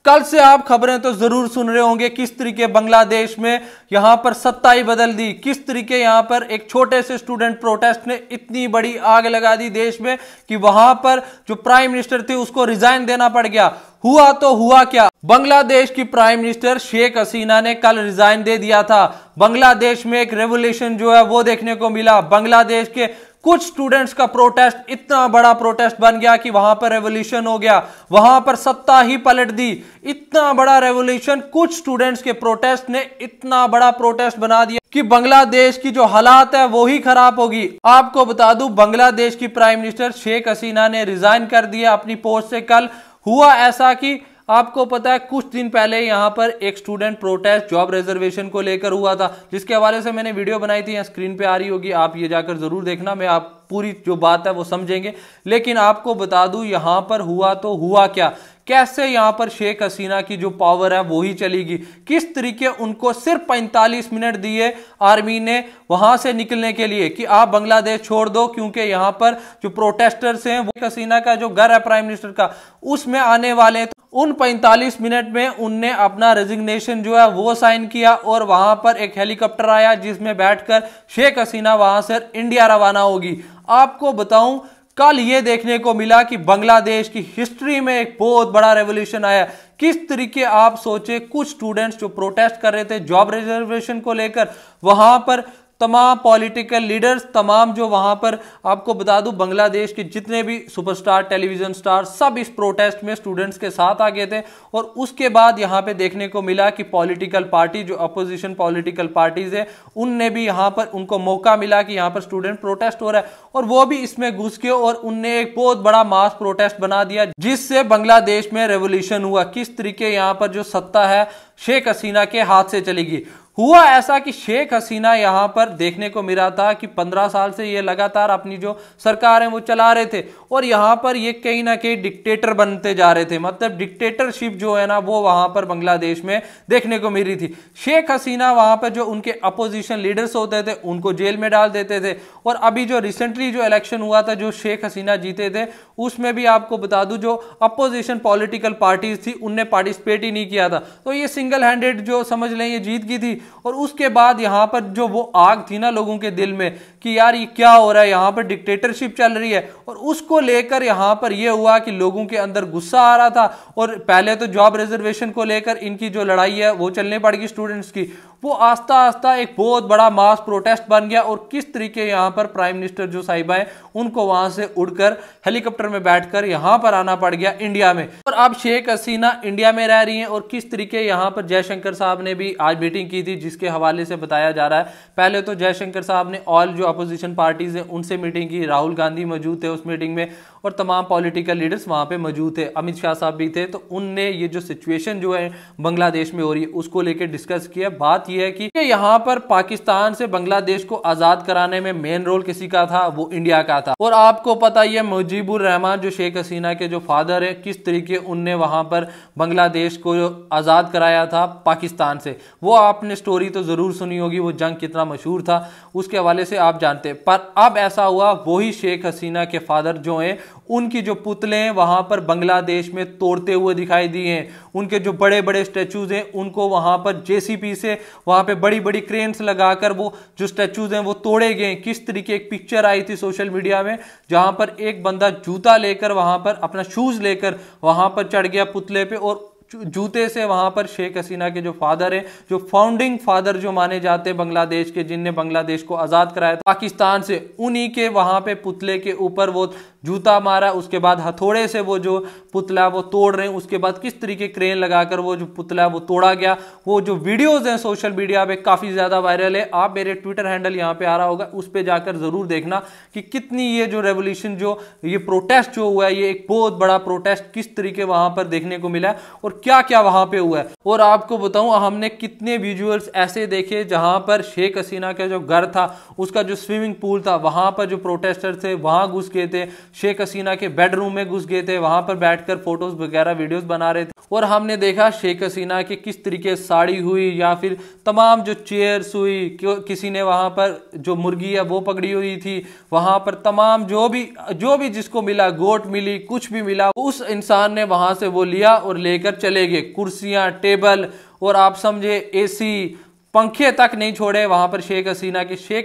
कल से आप खबरें तो जरूर सुन रहे होंगे किस तरीके बांग्लादेश में यहां पर सत्ता ही बदल दी, किस तरीके यहां पर एक छोटे से स्टूडेंट प्रोटेस्ट ने इतनी बड़ी आग लगा दी देश में कि वहां पर जो प्राइम मिनिस्टर थे उसको रिजाइन देना पड़ गया। हुआ तो हुआ क्या, बांग्लादेश की प्राइम मिनिस्टर शेख हसीना ने कल रिजाइन दे दिया था। बांग्लादेश में एक रेवोल्यूशन जो है वो देखने को मिला। बांग्लादेश के कुछ स्टूडेंट्स का प्रोटेस्ट इतना बड़ा प्रोटेस्ट बन गया कि वहां पर रेवोल्यूशन हो गया, वहां पर सत्ता ही पलट दी। इतना बड़ा रेवोल्यूशन, कुछ स्टूडेंट्स के प्रोटेस्ट ने इतना बड़ा प्रोटेस्ट बना दिया कि बांग्लादेश की जो हालात है वो ही खराब होगी। आपको बता दूं, बांग्लादेश की प्राइम मिनिस्टर शेख हसीना ने रिजाइन कर दिया अपनी पोस्ट से। कल हुआ ऐसा कि आपको पता है कुछ दिन पहले यहां पर एक स्टूडेंट प्रोटेस्ट जॉब रिजर्वेशन को लेकर हुआ था, जिसके हवाले से मैंने वीडियो बनाई थी, यहाँ स्क्रीन पे आ रही होगी, आप ये जाकर जरूर देखना। मैं आप पूरी जो बात है वो समझेंगे। लेकिन आपको बता दूं यहां पर हुआ तो हुआ क्या, कैसे यहां पर शेख हसीना की जो पावर है वो ही चलेगी, किस तरीके उनको सिर्फ 45 मिनट दिए आर्मी ने वहां से निकलने के लिए कि आप बांग्लादेश छोड़ दो, क्योंकि यहां पर जो प्रोटेस्टर्स हैं वो हसीना का जो घर है प्राइम मिनिस्टर का उसमें आने वाले हैं। तो उन 45 मिनट में उनने अपना रेजिग्नेशन जो है वो साइन किया और वहां पर एक हेलीकॉप्टर आया जिसमें बैठकर शेख हसीना वहां से इंडिया रवाना होगी। आपको बताऊं, कल ये देखने को मिला कि बांग्लादेश की हिस्ट्री में एक बहुत बड़ा रेवोल्यूशन आया। किस तरीके आप सोचे, कुछ स्टूडेंट्स जो प्रोटेस्ट कर रहे थे जॉब रिजर्वेशन को लेकर, वहां पर तमाम पॉलिटिकल लीडर्स, तमाम जो वहां पर आपको बता दूं बांग्लादेश के जितने भी सुपरस्टार, टेलीविजन स्टार, सब इस प्रोटेस्ट में स्टूडेंट्स के साथ आ गए थे। और उसके बाद यहां पे देखने को मिला कि पॉलिटिकल पार्टी, जो अपोजिशन पॉलिटिकल पार्टीज है, उनने भी यहां पर उनको मौका मिला कि यहां पर स्टूडेंट प्रोटेस्ट हो रहा है और वो भी इसमें घुस के और उनने एक बहुत बड़ा मास प्रोटेस्ट बना दिया, जिससे बांग्लादेश में रेवोल्यूशन हुआ। किस तरीके यहां पर जो सत्ता है शेख हसीना के हाथ से चलेगी। हुआ ऐसा कि शेख हसीना यहां पर देखने को मिला था कि 15 साल से ये लगातार अपनी जो सरकार है वो चला रहे थे और यहां पर ये कहीं ना कहीं डिक्टेटर बनते जा रहे थे। मतलब डिक्टेटरशिप जो है ना वो वहां पर बांग्लादेश में देखने को मिल रही थी। शेख हसीना वहां पर जो उनके अपोजिशन लीडर्स होते थे उनको जेल में डाल देते थे। और अभी जो रिसेंटली जो इलेक्शन हुआ था, जो शेख हसीना जीते थे, उसमें भी आपको बता दूं जो अपोजिशन पॉलिटिकल पार्टीज थी उनने पार्टिसिपेट ही नहीं किया था। तो ये सिंगल हैंडेड जो समझ लें ये जीत गई थी। और उसके बाद यहां पर जो वो आग थी ना लोगों के दिल में कि यार ये क्या हो रहा है, यहां पर डिक्टेटरशिप चल रही है, और उसको लेकर यहां पर ये हुआ कि लोगों के अंदर गुस्सा आ रहा था। और पहले तो जॉब रिजर्वेशन को लेकर इनकी जो लड़ाई है वो चलने पड़ेगी स्टूडेंट्स की, वो आस्ता आस्ता एक बहुत बड़ा मास प्रोटेस्ट बन गया। और किस तरीके यहां पर प्राइम मिनिस्टर जो साहिबा है उनको वहां से उड़कर हेलीकॉप्टर में बैठकर यहां पर आना पड़ गया इंडिया में। और अब शेख हसीना इंडिया में रह रही हैं। और किस तरीके यहां पर जयशंकर साहब ने भी आज मीटिंग की थी, जिसके हवाले से बताया जा रहा है, पहले तो जयशंकर साहब ने ऑल जो अपोजिशन पार्टीज हैं उनसे मीटिंग की, राहुल गांधी मौजूद थे उस मीटिंग में और तमाम पॉलिटिकल लीडर्स वहां पे मौजूद थे, अमित शाह साहब भी थे। तो उनने ये जो सिचुएशन जो है बांग्लादेश में हो रही है उसको लेकर डिस्कस किया। बात यह है कि यहां पर पाकिस्तान से बांग्लादेश को आजाद कराने में मेन रोल किसी का था, वो इंडिया का था। और आपको पता ही है मुजीबुर रहमान जो शेख हसीना के जो फादर है, किस तरीके उनने वहां पर बांग्लादेश को आजाद कराया था पाकिस्तान से। वो आपने स्टोरी तो जरूर सुनी होगी, वो जंग कितना मशहूर था उसके हवाले से आप जानते हैं। पर अब ऐसा हुआ, वही शेख हसीना के फादर जो हैं उनकी जो पुतले हैं वहां पर बांग्लादेश में तोड़ते हुए दिखाई दिए हैं। उनके जो बड़े बड़े स्टैचूज हैं उनको वहां पर जेसीबी से वहां पे बड़ी बड़ी क्रेन्स लगाकर वो जो स्टैचूज हैं वो तोड़े गए। किस तरीके एक पिक्चर आई थी सोशल मीडिया में जहां पर एक बंदा जूता लेकर वहां पर अपना शूज लेकर वहां पर चढ़ गया पुतले पे और जूते से वहां पर शेख हसीना के जो फादर है, जो फाउंडिंग फादर जो माने जाते हैं बांग्लादेश के, जिनने बांग्लादेश को आजाद कराया था पाकिस्तान से, उन्हीं के वहां पे पुतले के ऊपर वो जूता मारा। उसके बाद हथौड़े से वो जो पुतला वो तोड़ रहे हैं। उसके बाद किस तरीके क्रेन लगाकर वो जो पुतला वो तोड़ा गया। वो जो वीडियोज हैं सोशल मीडिया पे काफी ज्यादा वायरल है। आप मेरे ट्विटर हैंडल यहाँ पे आ रहा होगा, उस पर जाकर जरूर देखना कि कितनी ये जो रेवोल्यूशन, जो ये प्रोटेस्ट जो हुआ है, ये एक बहुत बड़ा प्रोटेस्ट किस तरीके वहां पर देखने को मिला है और क्या क्या वहां पे हुआ है। और आपको बताऊं, हमने कितने विजुअल्स ऐसे देखे जहां पर शेख हसीना का जो घर था, उसका जो स्विमिंग पूल था, वहां पर जो प्रोटेस्टर थे वहां घुस गए थे, शेख हसीना के बेडरूम में घुस गए थे, वहां पर बैठकर फोटोज वगैरह वीडियोस बना रहे थे। और हमने देखा शेख हसीना के किस तरीके साड़ी हुई या फिर तमाम जो चेयर्स हुई, किसी ने वहां पर जो मुर्गी है वो पकड़ी हुई थी, वहां पर तमाम जो भी जिसको मिला, गोट मिली, कुछ भी मिला, उस इंसान ने वहां से वो लिया और लेकर चलेंगे, कुर्सियां, टेबल और आप समझे एसी, पंखे तक नहीं छोड़े वहां पर शेख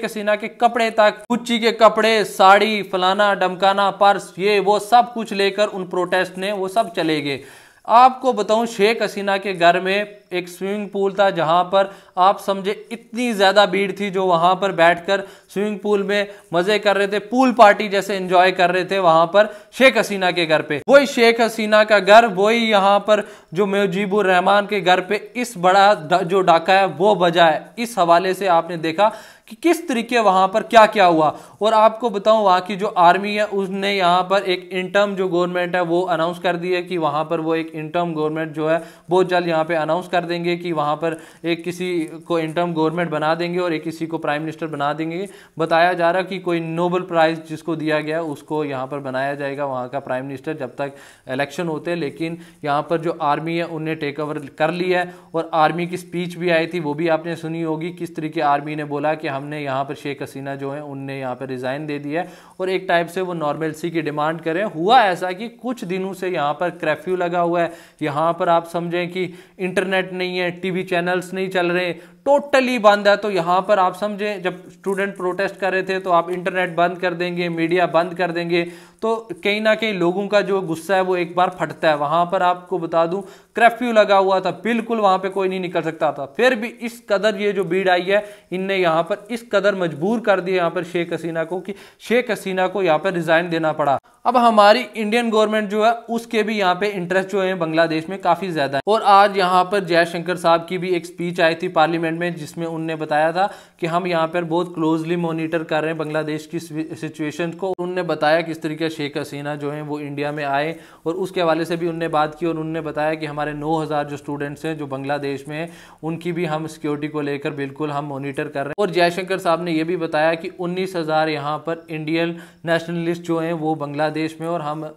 हसीना के कपड़े तक, गुच्ची के कपड़े, साड़ी, फलाना डमकाना, पर्स, ये वो सब कुछ लेकर उन प्रोटेस्ट ने वो सब चले गए। आपको बताऊं, शेख हसीना के घर में एक स्विमिंग पूल था जहां पर आप समझे इतनी ज्यादा भीड़ थी जो वहां पर बैठकर स्विमिंग पूल में मजे कर रहे थे, पूल पार्टी जैसे एंजॉय कर रहे थे वहां पर शेख हसीना के घर पे। वही शेख हसीना का घर, वही यहां पर जो मुजीबुर रहमान के घर पे इस बड़ा जो डाका है वो बजा है। इस हवाले से आपने देखा कि किस तरीके वहां पर क्या क्या हुआ। और आपको बताऊं, वहां की जो आर्मी है उसने यहां पर एक इंटर्म जो गवर्नमेंट है वो अनाउंस कर दी है कि वहां पर वो एक इंटर्म गवर्नमेंट जो है बहुत जल्द यहां पे अनाउंस कर देंगे कि वहां पर एक किसी को इंटर्म गवर्नमेंट बना देंगे और एक किसी को प्राइम मिनिस्टर बना देंगे। बताया जा रहा कि कोई नोबेल प्राइज जिसको दिया गया उसको यहां पर बनाया जाएगा वहां का प्राइम मिनिस्टर जब तक इलेक्शन होते हैं। लेकिन यहां पर जो आर्मी है उनने टेक ओवर कर लिया है और आर्मी की स्पीच भी आई थी, वो भी आपने सुनी होगी। किस तरीके आर्मी ने बोला कि हमने यहाँ पर शेख हसीना जो है उनने यहाँ पर रिजाइन दे दिया है और एक टाइप से वो नॉर्मलसी की डिमांड करें। हुआ ऐसा कि कुछ दिनों से यहाँ पर कर्फ्यू लगा हुआ है, यहाँ पर आप समझें कि इंटरनेट नहीं है, टीवी चैनल्स नहीं चल रहे, टोटली बंद है। तो यहाँ पर आप समझें, जब स्टूडेंट प्रोटेस्ट कर रहे थे तो आप इंटरनेट बंद कर देंगे, मीडिया बंद कर देंगे, तो कहीं ना कहीं लोगों का जो गुस्सा है वो एक बार फटता है। वहां पर आपको बता दूं कर्फ्यू लगा हुआ था, बिल्कुल वहां पे कोई नहीं निकल सकता था, फिर भी इस कदर ये जो भीड़ आई है इनने यहाँ पर इस कदर मजबूर कर दिया यहाँ पर शेख हसीना को कि शेख हसीना को यहाँ पर रिजाइन देना पड़ा। अब हमारी इंडियन गवर्नमेंट जो है उसके भी यहाँ पे इंटरेस्ट जो है बांग्लादेश में काफी ज्यादा है। और आज यहाँ पर जयशंकर साहब की भी एक स्पीच आई थी पार्लियामेंट में जिसमें उन्होंने बताया था कि हम यहाँ पर बहुत क्लोजली मॉनिटर कर रहे हैं बांग्लादेश की सिचुएशन को। उन्होंने बताया किस तरीके शेख हसीना जो है वो इंडिया में आए और उसके हवाले से भी उन्होंने बात की और उन्होंने बताया कि हमारे 9000 जो स्टूडेंट्स हैं जो बांग्लादेश में हैं उनकी भी हम सिक्योरिटी को लेकर बिल्कुल हम मॉनिटर कर रहे हैं। और जयशंकर साहब ने यह भी बताया कि 19,000 यहाँ पर इंडियन नेशनलिस्ट जो हैं वो बांग्लादेश में और हम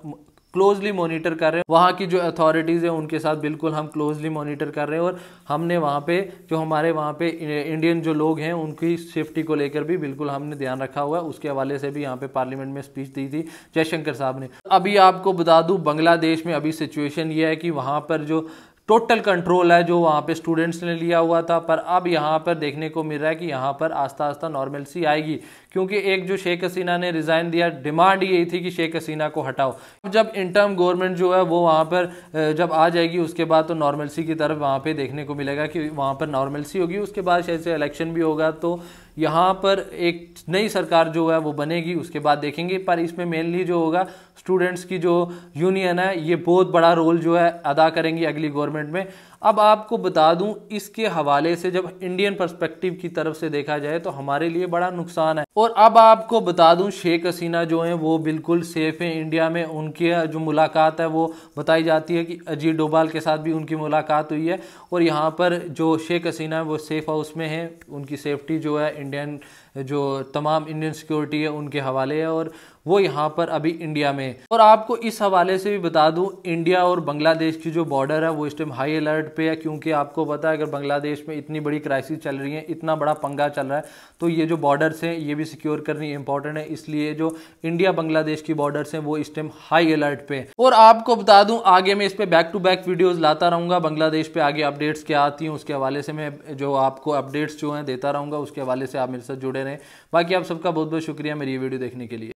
क्लोजली मॉनिटर कर रहे हैं। वहाँ की जो अथॉरिटीज़ है उनके साथ बिल्कुल हम क्लोजली मॉनिटर कर रहे हैं और हमने वहाँ पे जो हमारे वहाँ पे इंडियन जो लोग हैं उनकी सेफ्टी को लेकर भी बिल्कुल हमने ध्यान रखा हुआ है। उसके हवाले से भी यहाँ पे पार्लियामेंट में स्पीच दी थी जयशंकर साहब ने। अभी आपको बता दूँ बांग्लादेश में अभी सिचुएशन ये है कि वहाँ पर जो टोटल कंट्रोल है जो वहाँ पे स्टूडेंट्स ने लिया हुआ था, पर अब यहाँ पर देखने को मिल रहा है कि यहाँ पर आस्ता आस्ता नॉर्मलसी आएगी। क्योंकि एक जो शेख हसीना ने रिजाइन दिया, डिमांड यही थी कि शेख हसीना को हटाओ। जब इंटर्म गवर्नमेंट जो है वो वहाँ पर जब आ जाएगी उसके बाद तो नॉर्मलसी की तरफ वहाँ पे देखने को मिलेगा कि वहाँ पर नॉर्मलसी होगी। उसके बाद शायद से इलेक्शन भी होगा तो यहाँ पर एक नई सरकार जो है वो बनेगी, उसके बाद देखेंगे। पर इसमें मेनली जो होगा स्टूडेंट्स की जो यूनियन है ये बहुत बड़ा रोल जो है अदा करेंगी अगली गवर्नमेंट में। अब आपको बता दूं इसके हवाले से जब इंडियन पर्सपेक्टिव की तरफ से देखा जाए तो हमारे लिए बड़ा नुकसान है। और अब आपको बता दूं शेख हसीना जो है वो बिल्कुल सेफ है इंडिया में। उनकी जो मुलाकात है वो बताई जाती है कि अजीत डोभाल के साथ भी उनकी मुलाकात हुई है और यहाँ पर जो शेख हसीना है वो सेफ हाउस में है। उनकी सेफ्टी जो है इंडियन जो तमाम इंडियन सिक्योरिटी है उनके हवाले है और वो यहाँ पर अभी इंडिया में। और आपको इस हवाले से भी बता दूं इंडिया और बांग्लादेश की जो बॉर्डर है वो इस टाइम हाई अलर्ट पे है। क्योंकि आपको पता है अगर बांग्लादेश में इतनी बड़ी क्राइसिस चल रही है, इतना बड़ा पंगा चल रहा है, तो ये जो बॉर्डर्स हैं ये भी सिक्योर करनी इंपॉर्टेंट है। इसलिए जो इंडिया बांग्लादेश की बॉर्डर्स हैं वो इस टाइम हाई अलर्ट पे। और आपको बता दूं आगे मैं इस पे बैक टू बैक वीडियोज लाता रहूंगा। बांग्लादेश पे आगे अपडेट्स क्या आती हैं उसके हवाले से मैं जो आपको अपडेट्स जो है देता रहूंगा, उसके हवाले से आप मेरे साथ जुड़े रहें। बाकी आप सबका बहुत बहुत शुक्रिया मेरी ये वीडियो देखने के लिए।